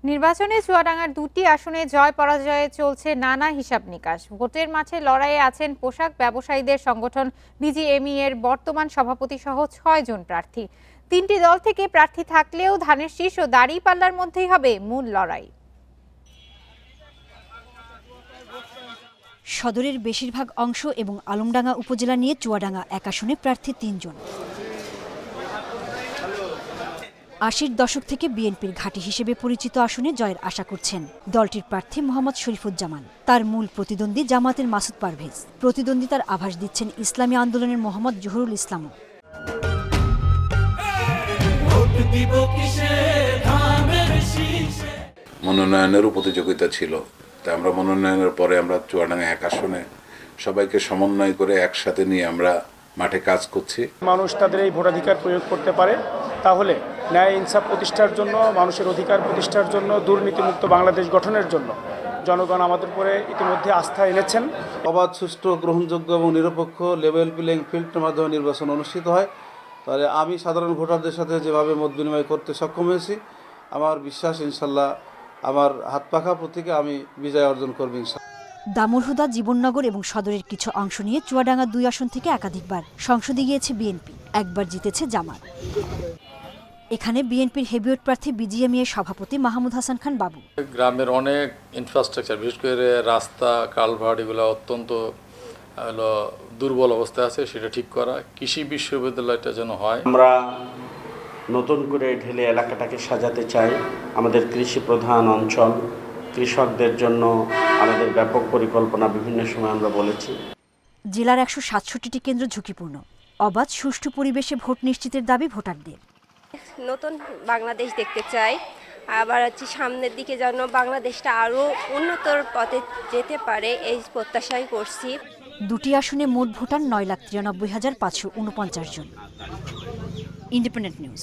নির্বাচনে চুয়াডাঙ্গার দুটি আসনে জয় পরাজয়ে চলছে নানা হিসাব নিকাশ। ভোটের মাঠে লড়াইয়ে আছেন পোশাক ব্যবসায়ীদের সংগঠন বিজিএমই এর বর্তমান সভাপতি সহ ৬ জন প্রার্থী। তিনটি দল থেকে প্রার্থী থাকলেও ধানের শীষ ও দাঁড়িপাল্লার মধ্যেই হবে মূল লড়াই। সদরের বেশিরভাগ অংশ এবং আলমডাঙ্গা উপজেলা নিয়ে চুয়াডাঙ্গা এক আসনে প্রার্থী ৩ জন। ৮০ দশক থেকে বিএনপির ঘাঁটি হিসেবে পরিচিত আসনে জয়ের আশা করছেন দলটির প্রার্থী মোহাম্মদ শরীফুজ্জামান। তার মূল প্রতিদ্বন্দ্বী জামাতের মাসুদ পারভেজ। প্রতিদ্বন্দ্বিতার আভাস দিচ্ছেন ইসলামী আন্দোলনের মোহাম্মদ জহুরুল ইসলামও। মনোনয়নেরও প্রতিযোগিতা ছিল, তাই আমরা মনোনয়নের পরে আমরা চুয়াডাঙ্গা এক আসনে সবাইকে সমন্বয় করে একসাথে নিয়ে আমরা মাঠে কাজ করছি। মানুষ তাদের এই ভোটাধিকার প্রয়োগ করতে পারে, তাহলে ন্যায় ইনসাফ প্রতিষ্ঠার জন্য, মানুষের অধিকার প্রতিষ্ঠার জন্য, দুর্নীতিমুক্ত বাংলাদেশ গঠনের জন্য জনগণ আমাদের উপরে ইতিমধ্যে আস্থা এনেছেন। অবাধ, সুষ্ঠু, গ্রহণযোগ্য এবং নিরপেক্ষ লেভেল প্লেইং ফিল্ডের মাধ্যমে নির্বাচন অনুষ্ঠিত হয়। তাহলে আমি সাধারণ ভোটারদের সাথে যেভাবে মত বিনিময় করতে সক্ষম হয়েছি, আমার বিশ্বাস ইনশাল্লাহ আমার হাত পাখা প্রতীকে আমি বিজয় অর্জন করব ইনশাল্লাহ। দামুড়হুদা, জীবননগর এবং সদরের কিছু অংশ নিয়ে চুয়াডাঙ্গা ২ আসন থেকে একাধিকবার সংসদে গিয়েছে বিএনপি, একবার জিতেছে জামাত। এখানে বিএনপির হেভিওয়েট প্রার্থী বিজিএমই এর সভাপতি মাহমুদ হাসান খান বাবু। গ্রামের অনেক ইনফ্রাস্ট্রাকচার, বিশেষ করে রাস্তা, কালভার্ট, এগুলো অত্যন্ত দুর্বল অবস্থায় আছে, সেটা ঠিক করা। কৃষি বিশ্ববিদ্যালয়টা যেন হয়। আমরা নতুন করে ঢেলে এলাকাটাকে সাজাতে চাই। আমাদের কৃষি প্রধান অঞ্চল, কৃষকদের জন্য আমাদের ব্যাপক পরিকল্পনা বিভিন্ন সময় আমরা বলেছি। জেলার ১৬৭টি কেন্দ্র ঝুঁকিপূর্ণ। অবাধ, সুষ্ঠু পরিবেশে ভোট নিশ্চিতের দাবি ভোটারদের। নতুন বাংলাদেশ দেখতে চাই, আবার সামনের দিকে যেন বাংলাদেশটা আরও উন্নতর পথে যেতে পারে, এই প্রত্যাশাই করছি। দুটি আসনে মোট ভোটার ৯,৯৩,৫৪৯ জন। Independent news.